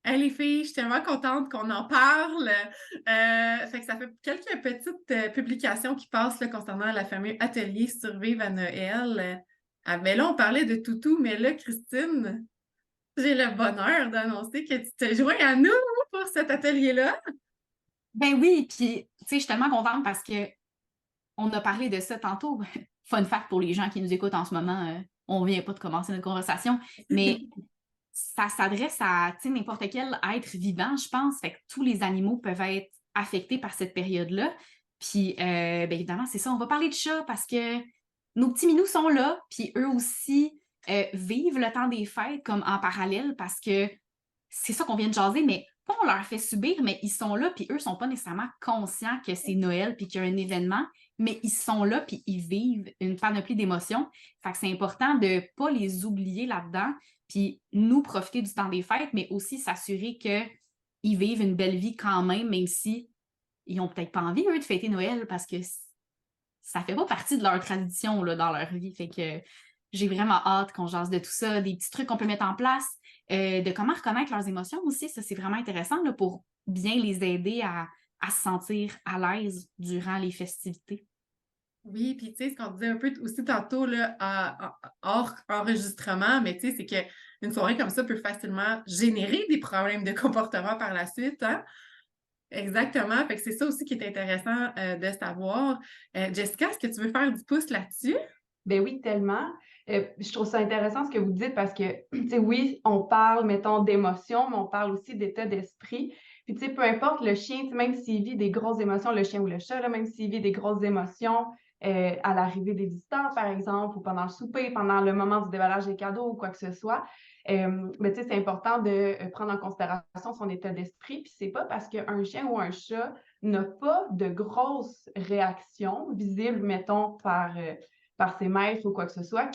Hey, les filles, je suis tellement contente qu'on en parle. Fait que ça fait quelques petites publications qui passent là, concernant la fameux atelier Survivre à Noël. Mais là, on parlait de toutou, mais là, Christine, j'ai le bonheur d'annoncer que tu te joins à nous pour cet atelier-là. Ben oui, puis tu sais, je suis tellement contente parce que on a parlé de ça tantôt. Fun fact pour les gens qui nous écoutent en ce moment, on vient pas de commencer notre conversation, mais ça s'adresse à tu sais, n'importe quel être vivant, je pense. Fait que tous les animaux peuvent être affectés par cette période-là. Puis, ben évidemment, c'est ça. On va parler de chats parce que nos petits minous sont là, puis eux aussi vivent le temps des fêtes comme en parallèle parce que c'est ça qu'on vient de jaser, mais pas on leur fait subir, mais ils sont là, puis eux sont pas nécessairement conscients que c'est Noël, puis qu'il y a un événement, mais ils sont là, puis ils vivent une panoplie d'émotions. Fait que c'est important de pas les oublier là-dedans, puis nous profiter du temps des fêtes, mais aussi s'assurer qu'ils vivent une belle vie quand même si ils ont peut-être pas envie, eux, de fêter Noël, parce que ça fait pas partie de leur tradition là, dans leur vie. Fait que j'ai vraiment hâte qu'on jase de tout ça, des petits trucs qu'on peut mettre en place, de comment reconnaître leurs émotions aussi. Ça, c'est vraiment intéressant là, pour bien les aider à se sentir à l'aise durant les festivités. Oui, puis tu sais, ce qu'on disait un peu aussi tantôt, là, hors enregistrement, mais tu sais, c'est qu'une soirée comme ça peut facilement générer des problèmes de comportement par la suite, hein? Exactement. Fait que c'est ça aussi qui est intéressant de savoir. Jessica, est-ce que tu veux faire du pouce là-dessus? Ben oui, tellement. Je trouve ça intéressant ce que vous dites parce que, tu sais, oui, on parle, mettons, d'émotions, mais on parle aussi d'état d'esprit. Puis, tu sais, peu importe le chien, tu sais, même s'il vit des grosses émotions, le chien ou le chat, là, même s'il vit des grosses émotions à l'arrivée des visiteurs, par exemple, ou pendant le souper, pendant le moment du déballage des cadeaux ou quoi que ce soit, mais tu sais, c'est important de prendre en considération son état d'esprit. Puis, c'est pas parce qu'un chien ou un chat n'a pas de grosses réactions visibles, mettons, par ses maîtres ou quoi que ce soit,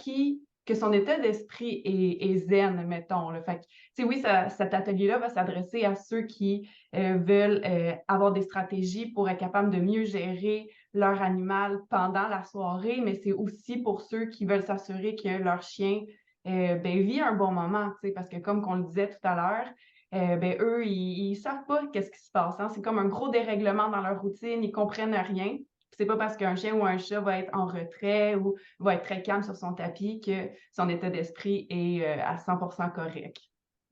que son état d'esprit est zen, mettons. Là. Fait que, tu sais, oui, cet atelier-là va s'adresser à ceux qui veulent avoir des stratégies pour être capables de mieux gérer leur animal pendant la soirée, mais c'est aussi pour ceux qui veulent s'assurer que leur chien ben, vit un bon moment, tu sais, parce que comme on le disait tout à l'heure, ben, eux, ils savent pas qu'est-ce qui se passe. Hein? C'est comme un gros dérèglement dans leur routine, ils comprennent rien. C'est pas parce qu'un chien ou un chat va être en retrait ou va être très calme sur son tapis que son état d'esprit est à 100% correct.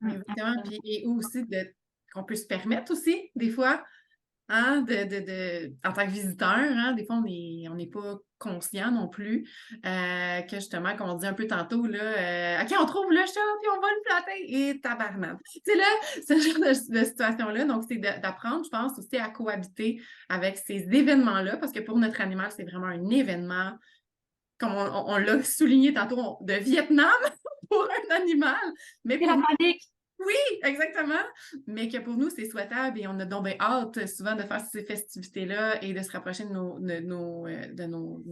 Exactement. Puis, et aussi qu'on peut se permettre aussi, des fois, hein, en tant que visiteur, hein, des fois, on n'est pas conscient non plus que justement, comme on dit un peu tantôt, là, OK, on trouve le chat, puis on va le flatter, et tabarnak. C'est là, ce genre de situation-là. Donc, c'est d'apprendre, je pense, aussi à cohabiter avec ces événements-là, parce que pour notre animal, c'est vraiment un événement, comme on l'a souligné tantôt, de Vietnam pour un animal, mais C'est pour la panique! oui, exactement. Mais que pour nous, c'est souhaitable et on a donc bien hâte souvent de faire ces festivités-là et de se rapprocher de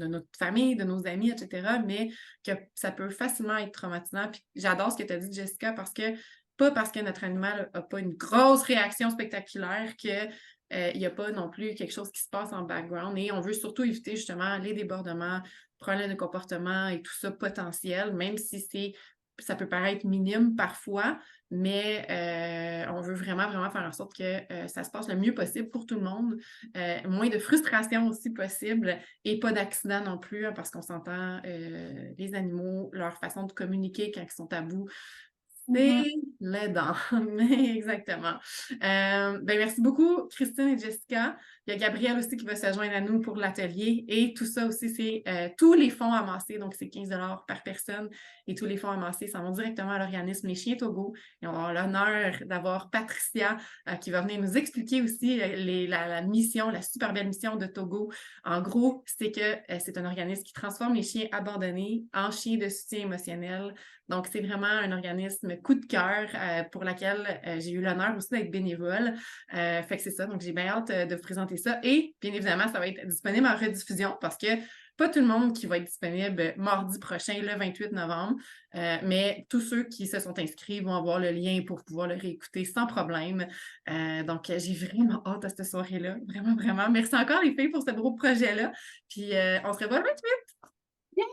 notre famille, de nos amis, etc. Mais que ça peut facilement être traumatisant. Puis j'adore ce que tu as dit, Jessica, parce que pas parce que notre animal n'a pas une grosse réaction spectaculaire que il n'y a pas non plus quelque chose qui se passe en background. Et on veut surtout éviter justement les débordements, problèmes de comportement et tout ça potentiel, même si ça peut paraître minime parfois, mais on veut vraiment, vraiment faire en sorte que ça se passe le mieux possible pour tout le monde. Moins de frustration aussi possible et pas d'accident non plus, hein, parce qu'on s'entend, les animaux, leur façon de communiquer quand ils sont à bout, c'est Mhm. l'aidant. Exactement. Ben merci beaucoup, Christine et Jessica. Il y a Gabrielle aussi qui va se joindre à nous pour l'atelier. Et tout ça aussi, c'est tous les fonds amassés. Donc, c'est 15 par personne. Et tous les fonds amassés s'en vont directement à l'organisme Les Chiens Togo. Et on va avoir l'honneur d'avoir Patricia qui va venir nous expliquer aussi la mission, la super belle mission de Togo. En gros, c'est que c'est un organisme qui transforme les chiens abandonnés en chiens de soutien émotionnel. Donc, c'est vraiment un organisme coup de cœur pour laquelle j'ai eu l'honneur aussi d'être bénévole. Fait que c'est ça. Donc, j'ai bien hâte de vous présenter ça. Et bien évidemment, ça va être disponible en rediffusion parce que pas tout le monde qui va être disponible mardi prochain, le 28 novembre, mais tous ceux qui se sont inscrits vont avoir le lien pour pouvoir le réécouter sans problème. Donc, j'ai vraiment hâte à cette soirée-là. Vraiment, vraiment. Merci encore les filles pour ce beau projet-là. Puis, on se revoit le 28. Yay!